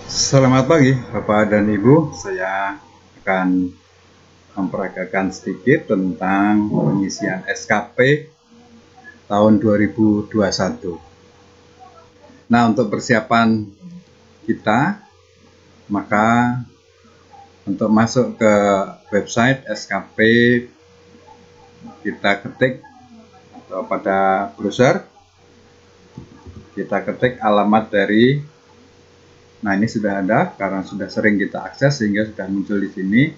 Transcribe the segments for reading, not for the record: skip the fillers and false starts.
Selamat pagi Bapak dan Ibu, saya akan memperagakan sedikit tentang pengisian SKP tahun 2021. Nah, untuk persiapan kita, maka untuk masuk ke website SKP, kita ketik atau pada browser, kita ketik alamat dari. Nah, ini sudah ada karena sudah sering kita akses sehingga sudah muncul di sini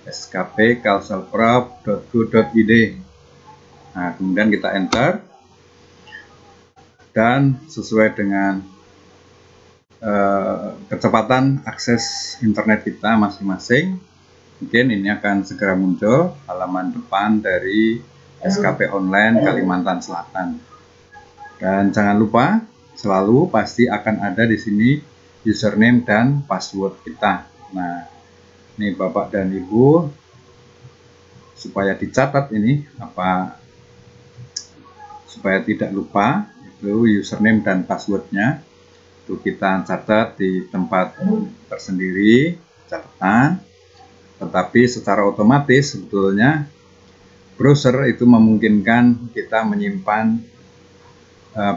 skpkalselprop.go.id. Nah, kemudian kita enter dan sesuai dengan kecepatan akses internet kita masing-masing, mungkin ini akan segera muncul halaman depan dari SKP Online Kalimantan Selatan. Dan jangan lupa selalu pasti akan ada di sini username dan password kita. Nah, ini Bapak dan Ibu, supaya dicatat ini supaya tidak lupa, itu username dan passwordnya itu kita catat di tempat tersendiri catatan. Tetapi secara otomatis sebetulnya browser itu memungkinkan kita menyimpan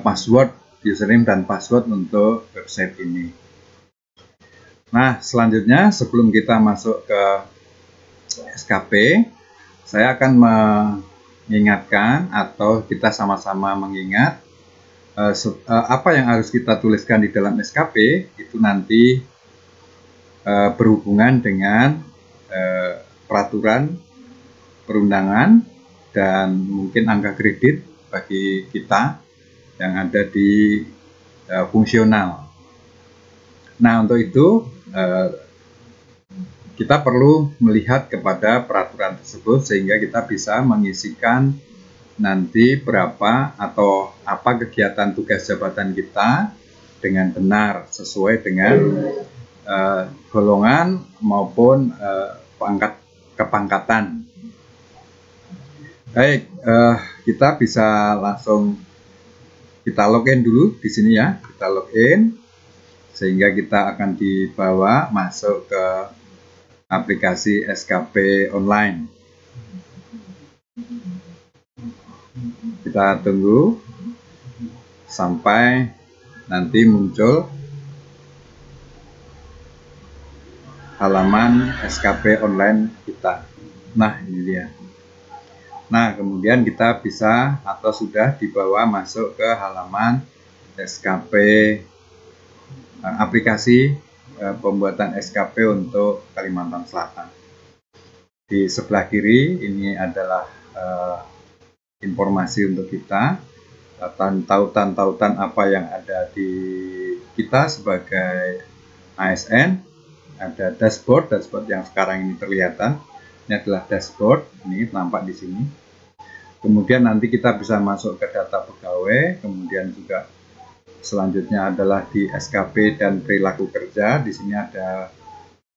password, username dan password untuk website ini. Nah, selanjutnya sebelum kita masuk ke SKP, saya akan mengingatkan atau kita sama-sama mengingat apa yang harus kita tuliskan di dalam SKP itu nanti berhubungan dengan peraturan perundangan dan mungkin angka kredit bagi kita yang ada di fungsional. Nah, untuk itu kita perlu melihat kepada peraturan tersebut sehingga kita bisa mengisikan nanti berapa atau apa kegiatan tugas jabatan kita dengan benar sesuai dengan golongan maupun kepangkatan. Baik, kita bisa langsung kita login dulu di sini ya, kita login sehingga kita akan dibawa masuk ke aplikasi SKP Online. Kita tunggu sampai nanti muncul halaman SKP Online kita. Nah, ini dia. Nah, kemudian kita bisa atau sudah dibawa masuk ke halaman SKP aplikasi pembuatan SKP untuk Kalimantan Selatan. Di sebelah kiri ini adalah informasi untuk kita, tautan-tautan apa yang ada di kita sebagai ASN. Ada dashboard yang sekarang ini kelihatan. Ini adalah dashboard, ini nampak di sini. Kemudian nanti kita bisa masuk ke data pegawai, kemudian juga selanjutnya adalah di SKP dan perilaku kerja. Di sini ada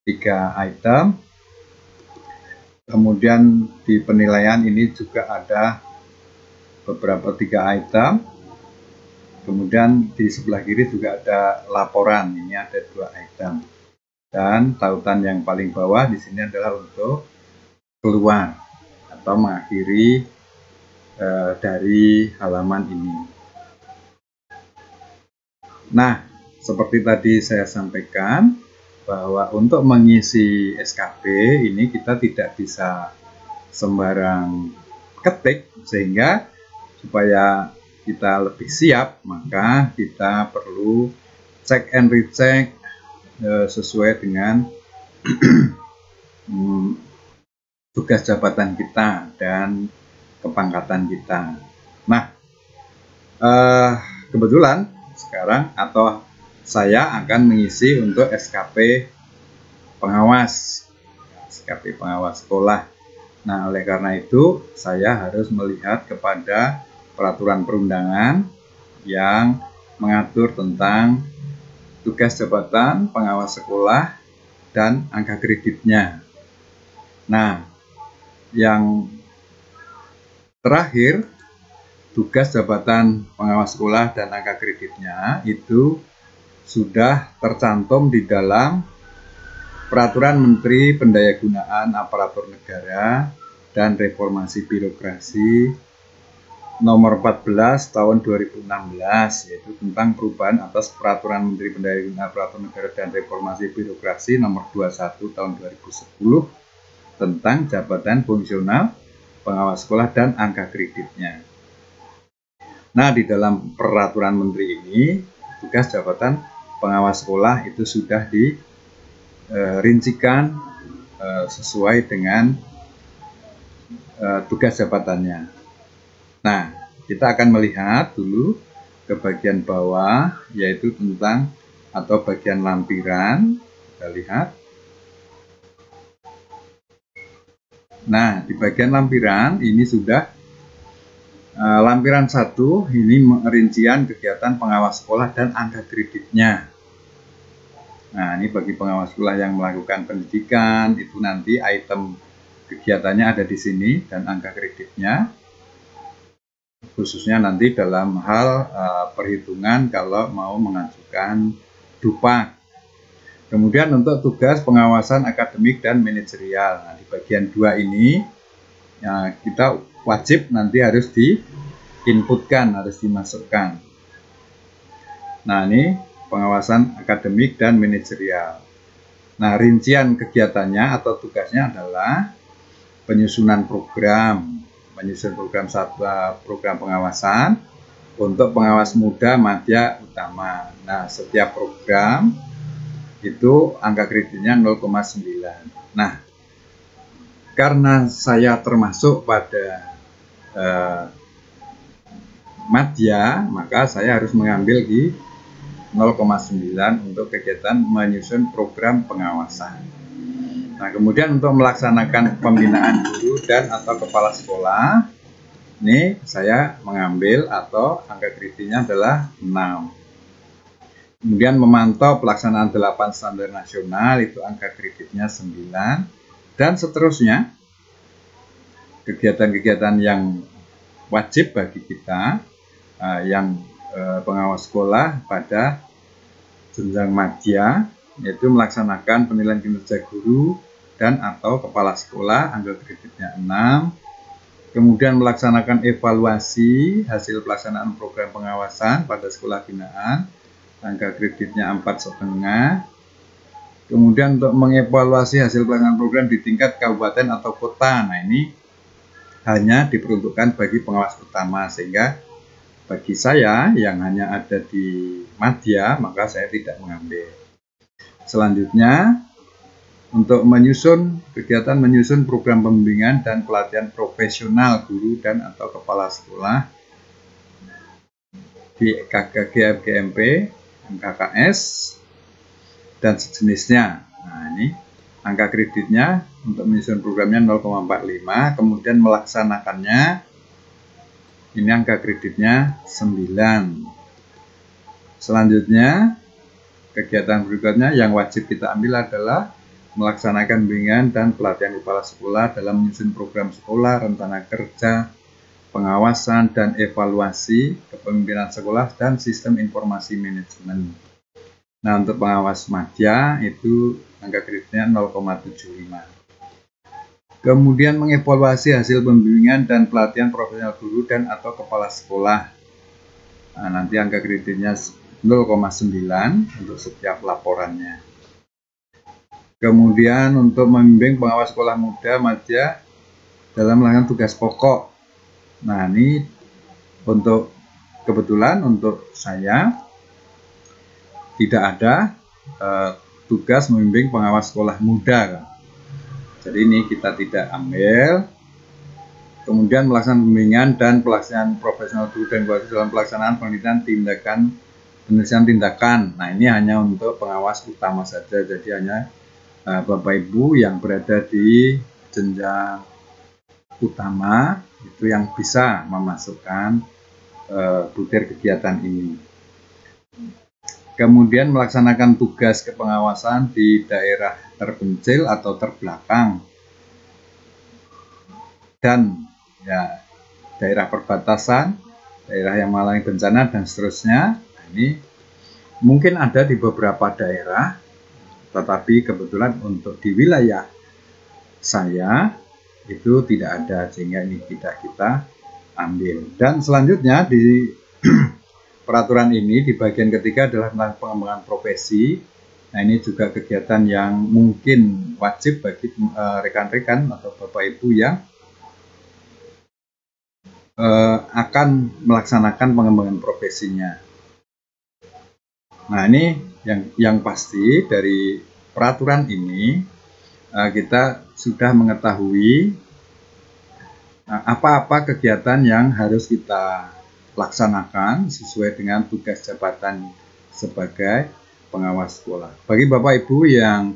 3 item. Kemudian di penilaian ini juga ada beberapa 3 item. Kemudian di sebelah kiri juga ada laporan. Ini ada 2 item. Dan tautan yang paling bawah di sini adalah untuk keluar atau mengakhiri dari halaman ini. Nah, seperti tadi saya sampaikan bahwa untuk mengisi SKP ini kita tidak bisa sembarang ketik, sehingga supaya kita lebih siap maka kita perlu cek and recheck sesuai dengan tugas jabatan kita dan kepangkatan kita. Nah, kebetulan sekarang atau saya akan mengisi untuk SKP pengawas sekolah. Nah, oleh karena itu saya harus melihat kepada peraturan perundangan yang mengatur tentang tugas jabatan pengawas sekolah dan angka kreditnya. Nah, yang terakhir, tugas jabatan pengawas sekolah dan angka kreditnya itu sudah tercantum di dalam Peraturan Menteri Pendayagunaan Aparatur Negara dan Reformasi Birokrasi Nomor 14 Tahun 2016, yaitu tentang perubahan atas Peraturan Menteri Pendayagunaan Aparatur Negara dan Reformasi Birokrasi Nomor 21 Tahun 2010 tentang jabatan fungsional pengawas sekolah dan angka kreditnya. Nah, di dalam peraturan menteri ini, tugas jabatan pengawas sekolah itu sudah dirincikan sesuai dengan tugas jabatannya. Nah, kita akan melihat dulu ke bagian bawah, yaitu tentang atau bagian lampiran. Kita lihat. Nah, di bagian lampiran ini sudah lampiran 1 ini rincian kegiatan pengawas sekolah dan angka kreditnya. Nah, ini bagi pengawas sekolah yang melakukan pendidikan, itu nanti item kegiatannya ada di sini dan angka kreditnya. Khususnya nanti dalam hal perhitungan kalau mau mengajukan DUPAK. Kemudian untuk tugas pengawasan akademik dan manajerial. Nah, di bagian 2 ini ya, kita wajib nanti harus diinputkan, harus dimasukkan. Nah, ini pengawasan akademik dan manajerial. Nah, rincian kegiatannya atau tugasnya adalah penyusunan program program pengawasan untuk pengawas muda, madya, utama. Nah, setiap program itu angka kreditnya 0,9. Nah, karena saya termasuk pada madya, maka saya harus mengambil di 0,9 untuk kegiatan menyusun program pengawasan. Nah, kemudian untuk melaksanakan pembinaan guru dan atau kepala sekolah, ini saya mengambil atau angka kreditnya adalah 6. Kemudian memantau pelaksanaan 8 standar nasional, itu angka kreditnya 9. Dan seterusnya, kegiatan-kegiatan yang wajib bagi kita, yang pengawas sekolah pada jenjang madya, yaitu melaksanakan penilaian kinerja guru dan atau kepala sekolah, angka kreditnya 6. Kemudian melaksanakan evaluasi hasil pelaksanaan program pengawasan pada sekolah binaan, angka kreditnya 4,5. Kemudian untuk mengevaluasi hasil pelaksanaan program di tingkat kabupaten atau kota, nah ini hanya diperuntukkan bagi pengawas utama, sehingga bagi saya yang hanya ada di madya, maka saya tidak mengambil. Selanjutnya, untuk kegiatan menyusun program pembimbingan dan pelatihan profesional guru dan atau kepala sekolah di GMP, MKKS, dan sejenisnya. Nah, ini angka kreditnya untuk menyusun programnya 0,45, kemudian melaksanakannya, ini angka kreditnya 9. Selanjutnya, kegiatan berikutnya yang wajib kita ambil adalah melaksanakan bimbingan dan pelatihan kepala sekolah dalam menyusun program sekolah, rencana kerja, pengawasan dan evaluasi kepemimpinan sekolah dan sistem informasi manajemen. Nah, untuk pengawas madya itu angka kreditnya 0,75. Kemudian mengevaluasi hasil pembimbingan dan pelatihan profesional guru dan atau kepala sekolah. Nah, nanti angka kreditnya 0,9 untuk setiap laporannya. Kemudian untuk membimbing pengawas sekolah muda madya dalam melakukan tugas pokok. Nah, ini untuk kebetulan untuk saya tidak ada tugas membimbing pengawas sekolah muda. Jadi ini kita tidak ambil. Kemudian melaksanakan pembimbingan dan pelaksanaan profesional guru dan guru dalam pelaksanaan penelitian tindakan. Nah, ini hanya untuk pengawas utama saja. Jadi hanya Bapak Ibu yang berada di jenjang utama itu yang bisa memasukkan butir kegiatan ini. Kemudian melaksanakan tugas kepengawasan di daerah terpencil atau terbelakang dan ya daerah perbatasan, daerah yang mengalami bencana dan seterusnya. Nah, ini mungkin ada di beberapa daerah, tetapi kebetulan untuk di wilayah saya itu tidak ada, sehingga ini tidak kita ambil. Dan selanjutnya di peraturan ini di bagian ketiga adalah tentang pengembangan profesi. Nah, ini juga kegiatan yang mungkin wajib bagi rekan-rekan atau Bapak Ibu yang akan melaksanakan pengembangan profesinya. Nah, ini yang pasti dari peraturan ini kita sudah mengetahui apa-apa kegiatan yang harus kita laksanakan sesuai dengan tugas jabatan sebagai pengawas sekolah. Bagi Bapak Ibu yang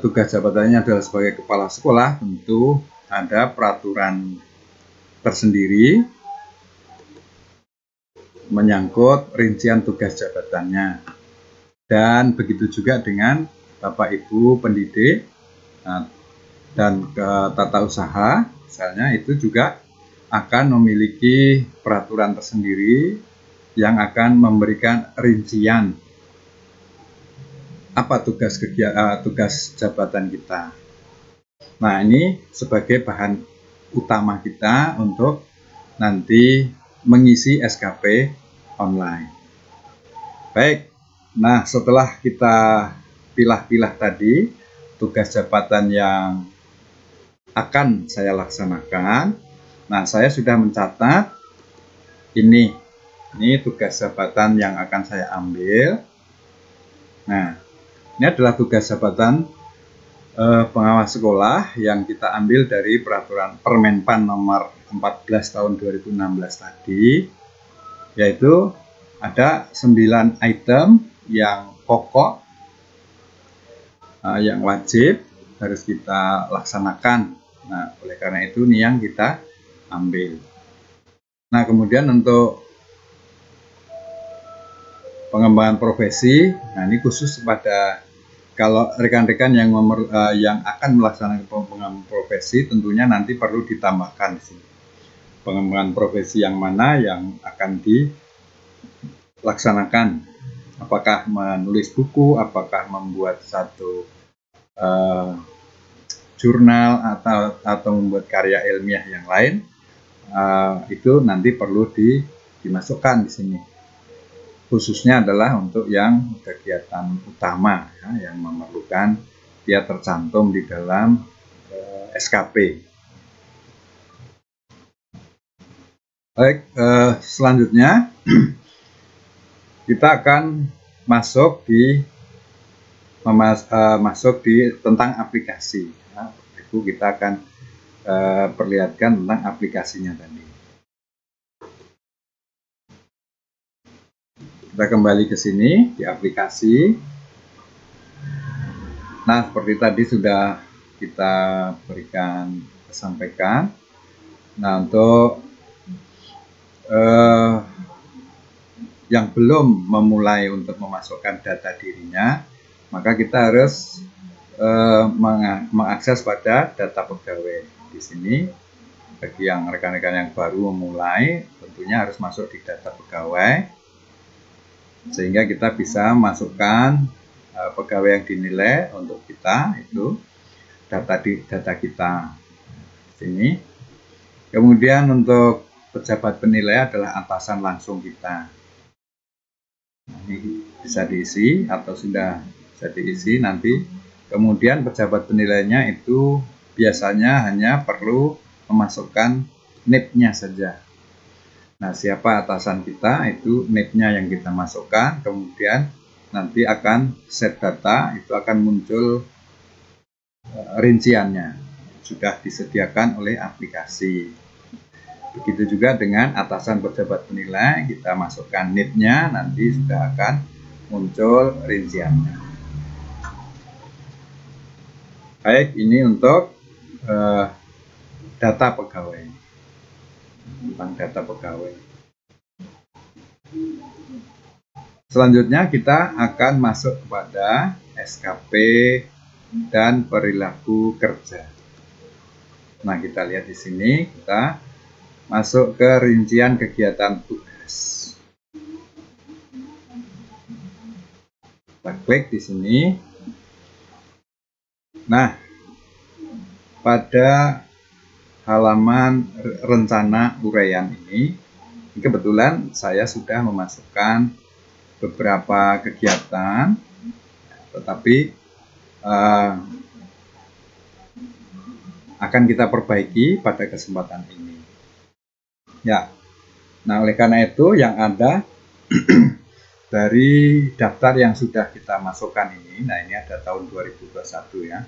tugas jabatannya adalah sebagai kepala sekolah, tentu ada peraturan tersendiri menyangkut rincian tugas jabatannya. Dan begitu juga dengan Bapak Ibu pendidik dan tata usaha, misalnya itu juga akan memiliki peraturan tersendiri yang akan memberikan rincian apa tugas jabatan kita. Nah, ini sebagai bahan utama kita untuk nanti mengisi SKP online. Baik, nah setelah kita pilah-pilah tadi tugas jabatan yang akan saya laksanakan, nah saya sudah mencatat ini tugas jabatan yang akan saya ambil. Nah, ini adalah tugas jabatan pengawas sekolah yang kita ambil dari peraturan Permenpan nomor 14 tahun 2016 tadi, yaitu ada 9 item yang pokok yang wajib harus kita laksanakan. Nah, oleh karena itu ini yang kita ambil. Nah, kemudian untuk pengembangan profesi, nah ini khusus pada kalau rekan-rekan yang akan melaksanakan pengembangan profesi, tentunya nanti perlu ditambahkan di sini. Pengembangan profesi yang mana yang akan dilaksanakan? Apakah menulis buku, apakah membuat satu jurnal atau membuat karya ilmiah yang lain, itu nanti perlu dimasukkan di sini. Khususnya adalah untuk yang kegiatan utama ya, yang memerlukan dia tercantum di dalam SKP. Baik, selanjutnya kita akan masuk di tentang aplikasi. Nah, itu kita akan perlihatkan tentang aplikasinya tadi. Kita kembali ke sini di aplikasi. Nah, seperti tadi sudah kita sampaikan. Nah, untuk yang belum memulai untuk memasukkan data dirinya, maka kita harus mengakses pada data pegawai. Di sini, bagi yang rekan-rekan yang baru memulai, tentunya harus masuk di data pegawai, sehingga kita bisa masukkan pegawai yang dinilai untuk kita, itu data kita di sini. Kemudian untuk pejabat penilai adalah atasan langsung kita. Ini bisa diisi atau sudah bisa diisi nanti. Kemudian pejabat penilainya itu biasanya hanya perlu memasukkan NIP-nya saja. Nah, siapa atasan kita, itu NIP-nya yang kita masukkan, kemudian nanti akan set data, itu akan muncul rinciannya, sudah disediakan oleh aplikasi. Begitu juga dengan atasan pejabat penilai, kita masukkan NIP-nya, nanti sudah akan muncul rinciannya. Baik, ini untuk data pegawai. Tentang data pegawai. Selanjutnya kita akan masuk kepada SKP dan perilaku kerja. Nah, kita lihat di sini, kita masuk ke rincian kegiatan tugas. Kita klik di sini. Nah, pada halaman rencana uraian ini kebetulan saya sudah memasukkan beberapa kegiatan, tetapi akan kita perbaiki pada kesempatan ini. Ya, nah oleh karena itu yang ada dari daftar yang sudah kita masukkan ini, nah ini ada tahun 2021 ya.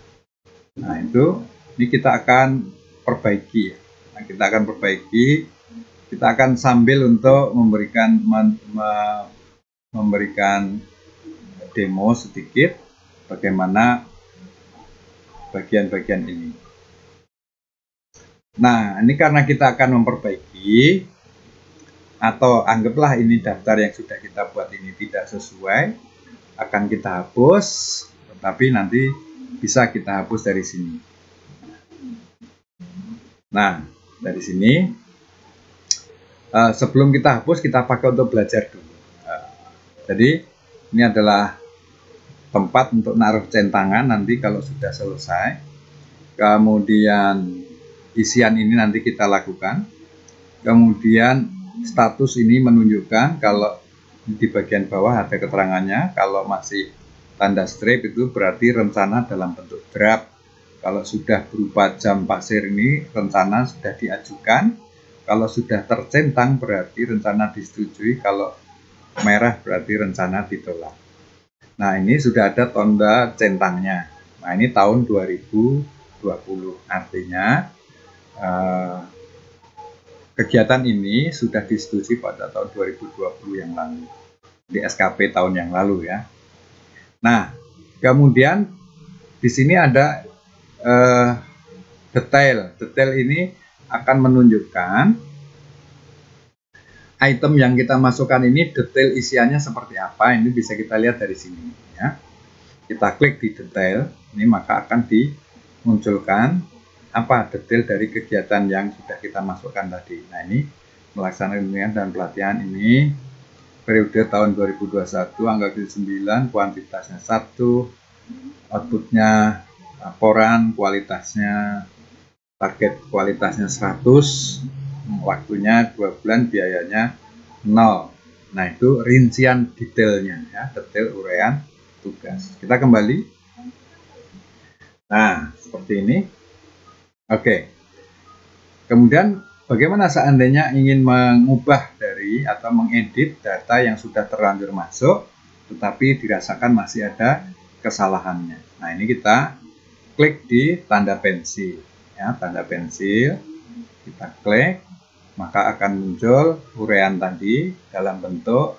Nah ini kita akan perbaiki. Nah, kita akan perbaiki, kita akan sambil untuk memberikan demo sedikit bagaimana bagian-bagian ini. Nah, ini karena kita akan memperbaiki, atau anggaplah ini daftar yang sudah kita buat ini tidak sesuai, akan kita hapus, tetapi nanti bisa kita hapus dari sini. Nah, dari sini, sebelum kita hapus, kita pakai untuk belajar dulu. Jadi, ini adalah tempat untuk naruh centangan nanti kalau sudah selesai. Kemudian isian ini nanti kita lakukan. Kemudian status ini menunjukkan kalau di bagian bawah ada keterangannya. Kalau masih tanda strip itu berarti rencana dalam bentuk draft. Kalau sudah berupa jam pasir ini rencana sudah diajukan. Kalau sudah tercentang berarti rencana disetujui. Kalau merah berarti rencana ditolak. Nah, ini sudah ada tanda centangnya. Nah, ini tahun 2020. Artinya kegiatan ini sudah disetujui pada tahun 2020 yang lalu. Di SKP tahun yang lalu ya. Nah, kemudian di sini ada detail. Detail ini akan menunjukkan item yang kita masukkan ini detail isiannya seperti apa. Ini bisa kita lihat dari sini ya. Kita klik di detail, ini maka akan dimunculkan apa detail dari kegiatan yang sudah kita masukkan tadi. Nah, ini melaksanakan bimbingan dan pelatihan ini periode tahun 2021, angka 9, kuantitasnya 1, outputnya laporan, kualitasnya target kualitasnya 100, waktunya 2 bulan, biayanya 0. Nah, itu rincian detailnya ya, detail uraian tugas. Kita kembali. Nah, seperti ini. Oke. Kemudian bagaimana seandainya ingin mengubah dari atau mengedit data yang sudah terlanjur masuk tetapi dirasakan masih ada kesalahannya. Nah, ini kita klik di tanda pensil ya, tanda pensil. Kita klik, maka akan muncul uraian tadi dalam bentuk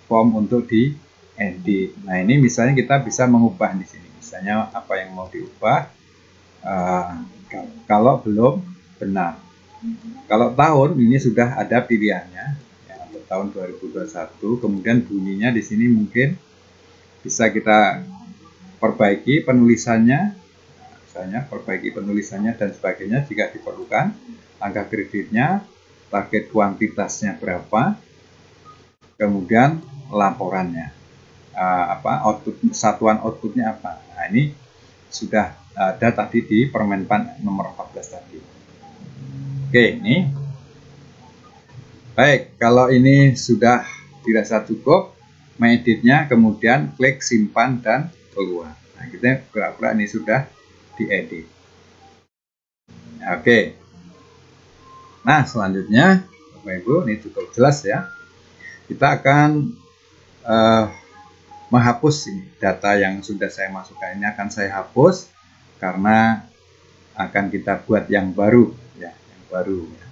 form untuk diedit. Nah, ini misalnya kita bisa mengubah di sini. Misalnya apa yang mau diubah kalau belum benar. Kalau tahun ini sudah ada pilihannya ya, untuk tahun 2021. Kemudian bunyinya di sini mungkin bisa kita perbaiki penulisannya, misalnya perbaiki penulisannya dan sebagainya jika diperlukan. Angka kreditnya, target kuantitasnya berapa, kemudian laporannya output, satuan outputnya apa. Nah, ini sudah ada tadi di Permenpan nomor 14 tadi. Oke, ini baik. Kalau ini sudah dirasa cukup mengeditnya, kemudian klik simpan dan keluar. Nah, kita pura-pura ini sudah diedit. Oke. Nah, selanjutnya Bapak Ibu, ini cukup jelas ya. Kita akan menghapus ini data yang sudah saya masukkan. Ini akan saya hapus karena akan kita buat yang baru ya, yang baru ya.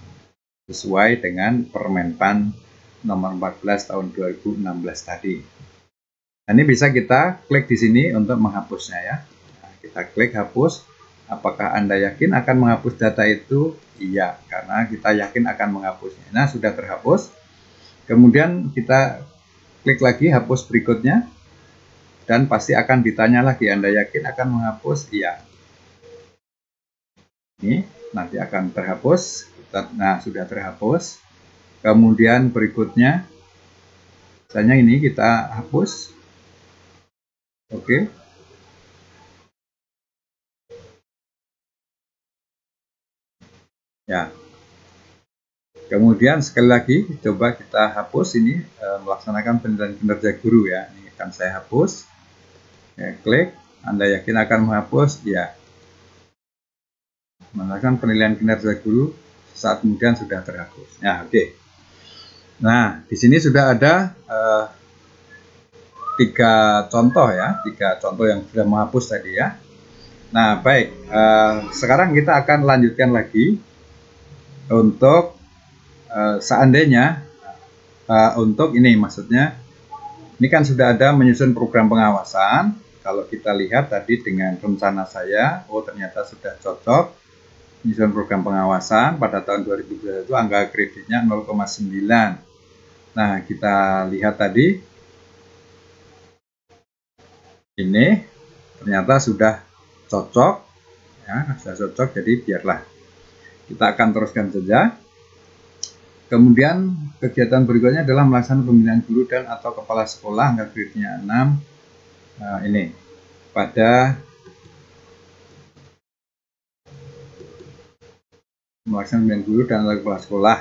Sesuai dengan Permenpan nomor 14 tahun 2016 tadi. Nah, ini bisa kita klik di sini untuk menghapusnya ya. Nah, kita klik hapus. Apakah Anda yakin akan menghapus data itu? Iya, karena kita yakin akan menghapusnya. Nah, sudah terhapus. Kemudian kita klik lagi hapus berikutnya. Dan pasti akan ditanya lagi, Anda yakin akan menghapus? Iya. Ini nanti akan terhapus. Nah, sudah terhapus. Kemudian berikutnya, misalnya ini kita hapus. Oke. Ya. Kemudian sekali lagi coba kita hapus ini, melaksanakan penilaian kinerja guru ya. Ini akan saya hapus. Ya, klik. Anda yakin akan menghapus? Ya. Melakukan penilaian kinerja guru saat kemudian sudah terhapus. Ya, oke. Nah, di sini sudah ada 3 contoh ya, 3 contoh yang sudah menghapus tadi ya. Nah, baik. Sekarang kita akan lanjutkan lagi untuk seandainya untuk ini, maksudnya ini kan sudah ada menyusun program pengawasan. Kalau kita lihat tadi dengan rencana saya, oh ternyata sudah cocok menyusun program pengawasan pada tahun 2021, angka kreditnya 0,9. Nah, kita lihat tadi ini ternyata sudah cocok ya, sudah cocok, jadi biarlah kita akan teruskan saja. Kemudian kegiatan berikutnya adalah melaksanakan pemilihan guru dan atau kepala sekolah, angka kreditnya 6. Ini pada melaksanakan pemilihan guru dan atau kepala sekolah.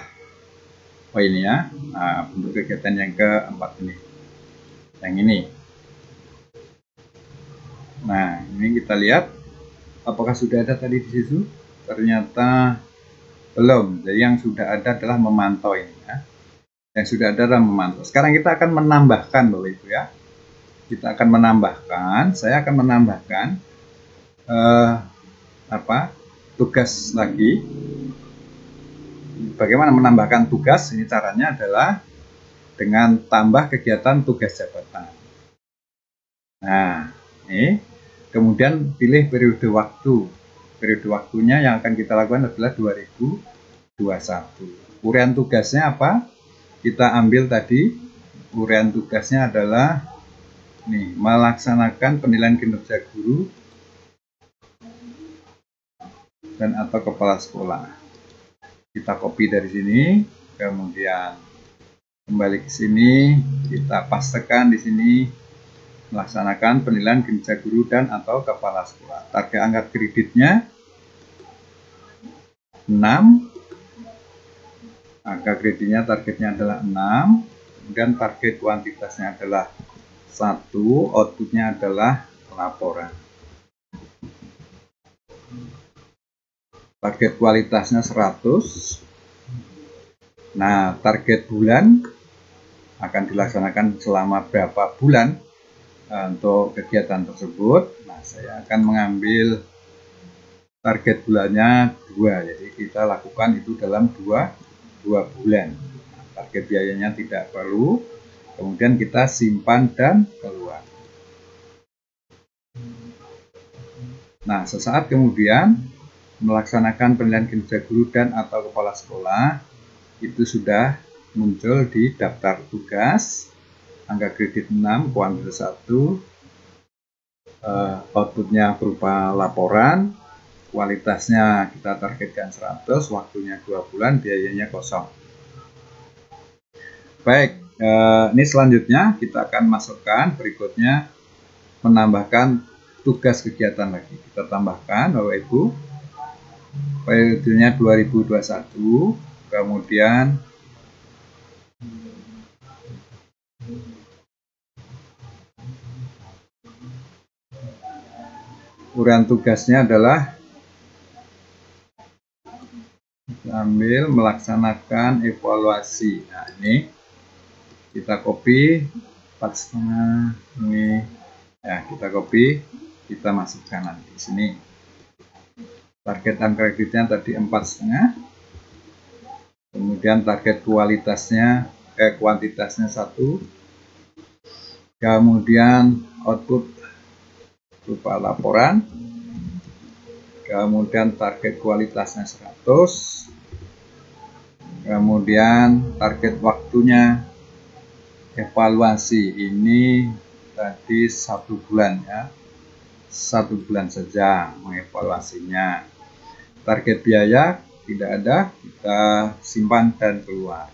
Oh ini ya, bentuk kegiatan yang keempat ini, yang ini. Nah, ini kita lihat apakah sudah ada tadi di situ. Ternyata belum. Jadi yang sudah ada adalah memantau ini ya. Yang sudah ada adalah memantau. Sekarang kita akan menambahkan Bapak Ibu ya. Kita akan menambahkan, saya akan menambahkan tugas lagi. Bagaimana menambahkan tugas? Ini caranya adalah dengan tambah kegiatan tugas jabatan. Nah, ini kemudian pilih periode waktu. Periode waktunya yang akan kita lakukan adalah 2021. Uraian tugasnya apa? Kita ambil tadi, uraian tugasnya adalah nih, melaksanakan penilaian kinerja guru dan atau kepala sekolah. Kita copy dari sini, kemudian kembali ke sini, kita pastekan di sini, melaksanakan penilaian kinerja guru dan atau kepala sekolah. Target angka kreditnya 6. Angka kreditnya targetnya adalah 6. Kemudian target kuantitasnya adalah 1, outputnya adalah laporan. Target kualitasnya 100. Nah, target bulan akan dilaksanakan selama berapa bulan untuk kegiatan tersebut. Nah, saya akan mengambil target bulannya 2, jadi kita lakukan itu dalam 2 bulan. Nah, target biayanya tidak perlu, kemudian kita simpan dan keluar. Nah, sesaat kemudian melaksanakan penilaian kinerja guru dan atau kepala sekolah itu sudah muncul di daftar tugas, angka kredit 6, kuantitas 1, outputnya berupa laporan, kualitasnya kita targetkan 100, waktunya 2 bulan, biayanya kosong. Baik, ini selanjutnya kita akan masukkan berikutnya menambahkan tugas kegiatan lagi. Kita tambahkan Bapak Ibu, periodenya 2021, kemudian uraian tugasnya adalah sambil melaksanakan evaluasi. Nah, ini kita copy 4,5 ini ya, kita copy, kita masukkan nanti di sini. Target angka kreditnya tadi 4,5. Kemudian target kualitasnya kuantitasnya 1. Kemudian output berupa laporan. Kemudian target kualitasnya 100. Kemudian target waktunya evaluasi ini tadi 1 bulan ya, 1 bulan saja mengevaluasinya. Target biaya tidak ada, kita simpan dan keluar.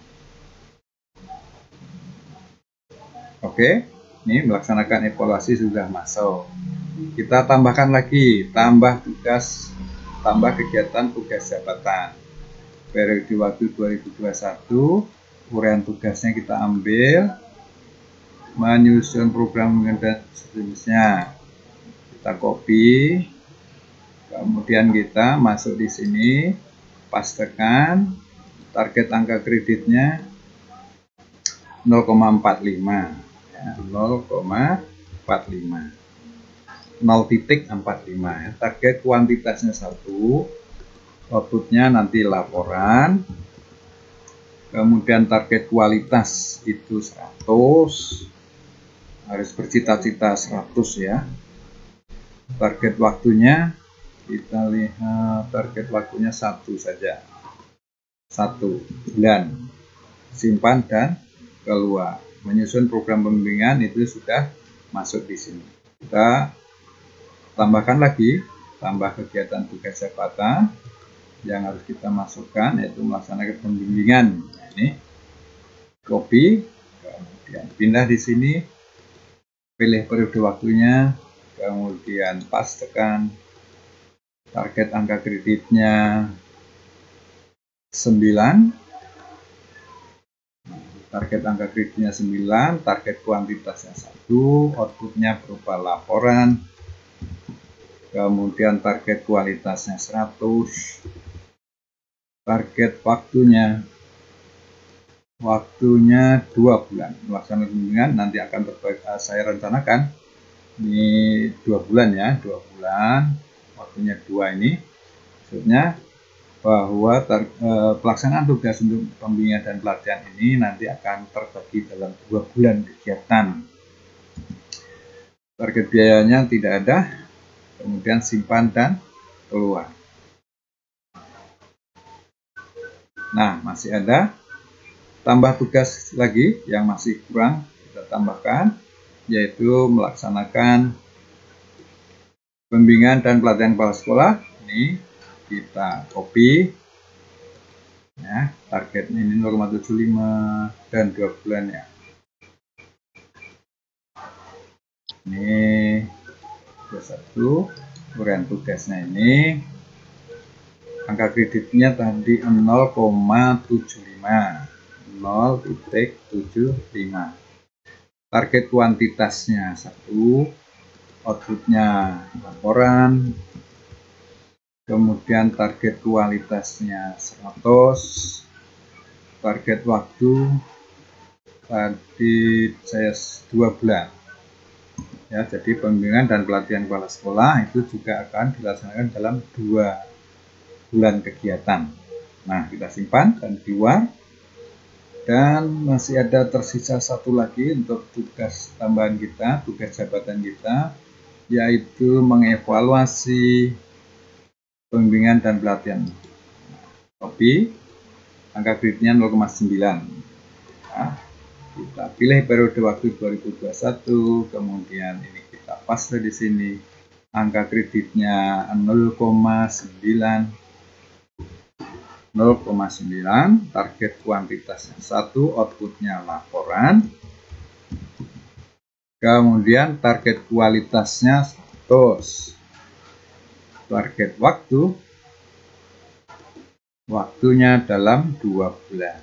Oke, Ini melaksanakan evaluasi sudah masuk. Kita tambahkan lagi, tambah kegiatan tugas jabatan. Periode waktu 2021, uraian tugasnya kita ambil, menyusun program dan seterusnya. Kita copy, kemudian kita masuk di sini, pastekan, target angka kreditnya 0,45. 0,45 0,45 ya. Target kuantitasnya 1, outputnya nanti laporan, kemudian target kualitas itu 100, harus bercita-cita 100 ya. Target waktunya kita lihat, target waktunya 1 saja, 1 bulan, simpan dan keluar. Menyusun program pembimbingan itu sudah masuk di sini. Kita tambahkan lagi, tambah kegiatan tugas jabatan yang harus kita masukkan, yaitu melaksanakan pembimbingan. Nah, ini copy, kemudian pindah di sini, pilih periode waktunya, kemudian pastekan, target angka kreditnya 9. Target angka kreditnya 9, target kuantitasnya 1, outputnya berupa laporan, kemudian target kualitasnya 100, target waktunya 2 bulan. Melaksanakan pembimbingan nanti akan saya rencanakan ini 2 bulan ya, 2 bulan, waktunya 2 ini, maksudnya bahwa pelaksanaan tugas untuk pembimbingan dan pelatihan ini nanti akan terbagi dalam 2 bulan kegiatan. Target biayanya tidak ada, kemudian simpan dan keluar. Nah, masih ada, tambah tugas lagi yang masih kurang kita tambahkan, yaitu melaksanakan pembimbingan dan pelatihan kepala sekolah. Ini kita copy ya, targetnya ini 0,75 dan 2 bulan ya. Ini 21, uraian tugasnya ini, angka kreditnya tadi 0,75, 0,75. Target kuantitasnya 1, outputnya laporan, kemudian target kualitasnya 100, target waktu tadi saya 2 bulan ya. Jadi pembimbingan dan pelatihan kepala sekolah itu juga akan dilaksanakan dalam 2 bulan kegiatan. Nah, kita simpan dan keluar. Dan masih ada tersisa 1 lagi untuk tugas tambahan kita, tugas jabatan kita, yaitu mengevaluasi pembimbingan dan pelatihan. Copy, angka kreditnya 0,9. Nah, kita pilih periode waktu 2021, kemudian ini kita paste di sini, angka kreditnya 0,9, target kuantitasnya 1, outputnya laporan, kemudian target kualitasnya 100, target waktunya dalam 2 bulan.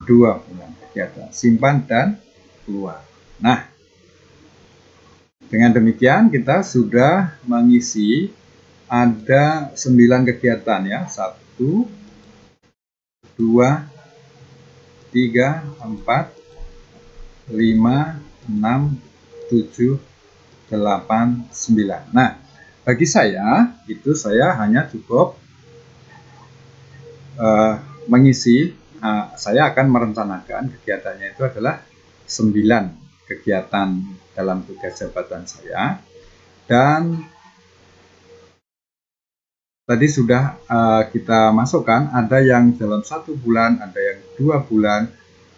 2 bulan kegiatan, simpan dan keluar. Nah, dengan demikian kita sudah mengisi ada 9 kegiatan ya, 1, 2, 3, 4, 5, 6, 7, 8, 9. Nah, bagi saya itu saya hanya cukup mengisi. Saya akan merencanakan kegiatannya itu adalah 9 kegiatan dalam tugas jabatan saya, dan tadi sudah kita masukkan, ada yang dalam 1 bulan, ada yang 2 bulan,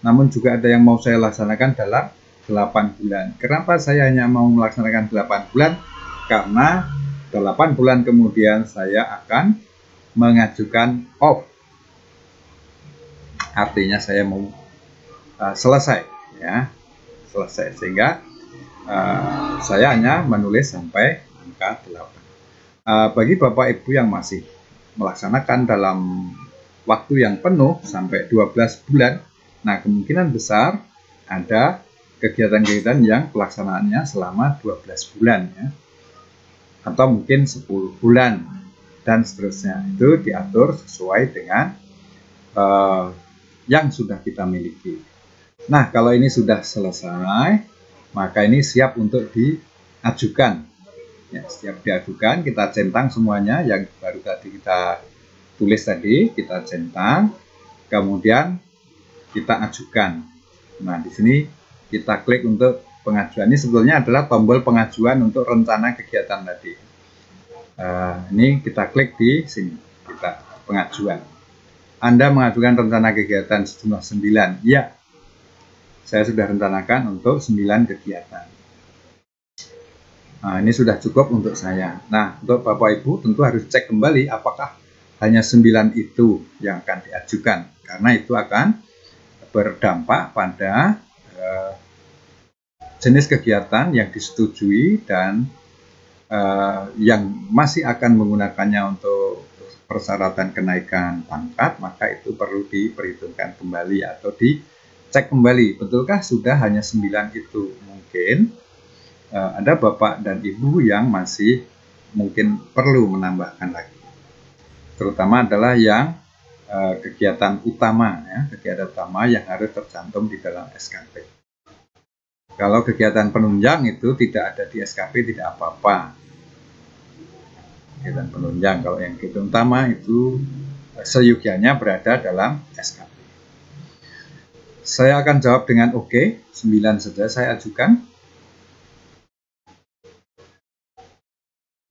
namun juga ada yang mau saya laksanakan dalam 8 bulan. Kenapa saya hanya mau melaksanakan 8 bulan? Karena 8 bulan kemudian saya akan mengajukan off. Artinya saya mau selesai ya. selesai, sehingga saya hanya menulis sampai angka 8. Bagi Bapak Ibu yang masih melaksanakan dalam waktu yang penuh sampai 12 bulan, nah kemungkinan besar ada kegiatan-kegiatan yang pelaksanaannya selama 12 bulan ya, atau mungkin 10 bulan dan seterusnya. Itu diatur sesuai dengan yang sudah kita miliki. Nah, kalau ini sudah selesai, maka ini siap untuk diajukan. Ya, siap diajukan, kita centang semuanya yang baru tadi kita tulis tadi, kita centang, kemudian kita ajukan. Nah, di sini kita klik untuk pengajuan. Ini sebetulnya adalah tombol pengajuan untuk rencana kegiatan tadi. Ini kita klik di sini, kita pengajuan. Anda mengajukan rencana kegiatan sejumlah 9. Ya, saya sudah rencanakan untuk 9 kegiatan. Nah, ini sudah cukup untuk saya. Nah, untuk Bapak Ibu tentu harus cek kembali apakah hanya 9 itu yang akan diajukan. Karena itu akan berdampak pada jenis kegiatan yang disetujui dan yang masih akan menggunakannya untuk persyaratan kenaikan pangkat, maka itu perlu diperhitungkan kembali atau dicek kembali, betulkah sudah hanya 9 itu. Mungkin ada Bapak dan Ibu yang masih mungkin perlu menambahkan lagi, terutama adalah yang kegiatan utama ya, kegiatan utama yang harus tercantum di dalam SKP. Kalau kegiatan penunjang itu tidak ada di SKP tidak apa-apa. Kegiatan penunjang, kalau yang kegiatan utama itu seyogianya berada dalam SKP. Saya akan jawab dengan oke, 9 saja saya ajukan.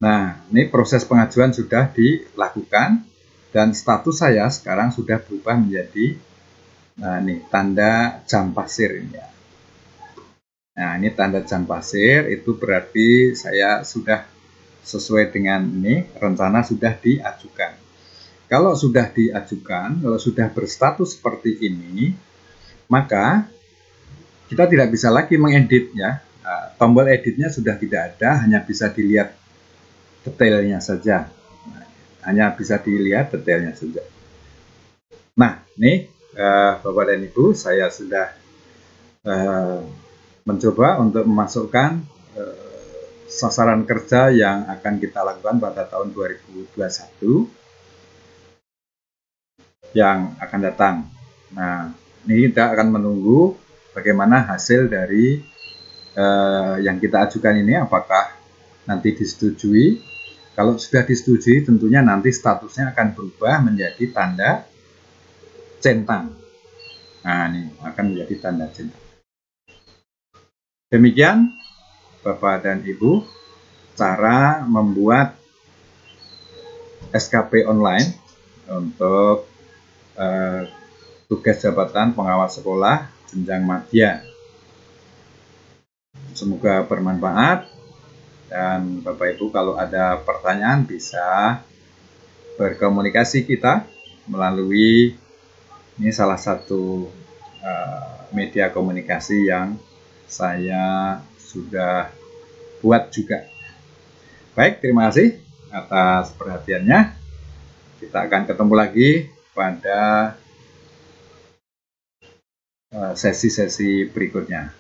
Nah, ini proses pengajuan sudah dilakukan dan status saya sekarang sudah berubah menjadi tanda jam pasir ini ya. Nah, ini tanda jam pasir, itu berarti saya sudah sesuai dengan ini, rencana sudah diajukan. Kalau sudah diajukan, kalau sudah berstatus seperti ini, maka kita tidak bisa lagi mengedit ya. Tombol editnya sudah tidak ada, hanya bisa dilihat detailnya saja. Hanya bisa dilihat detailnya saja. Nah, ini Bapak dan Ibu, saya sudah mencoba untuk memasukkan sasaran kerja yang akan kita lakukan pada tahun 2021 yang akan datang. Nah, ini kita akan menunggu bagaimana hasil dari yang kita ajukan ini, apakah nanti disetujui. Kalau sudah disetujui, tentunya nanti statusnya akan berubah menjadi tanda centang. Nah, ini akan menjadi tanda centang. Demikian Bapak dan Ibu, cara membuat SKP online untuk tugas jabatan pengawas sekolah jenjang madya. Semoga bermanfaat, dan Bapak Ibu kalau ada pertanyaan bisa berkomunikasi kita melalui ini salah satu media komunikasi yang saya sudah buat juga. Baik, terima kasih atas perhatiannya. Kita akan ketemu lagi pada sesi-sesi berikutnya.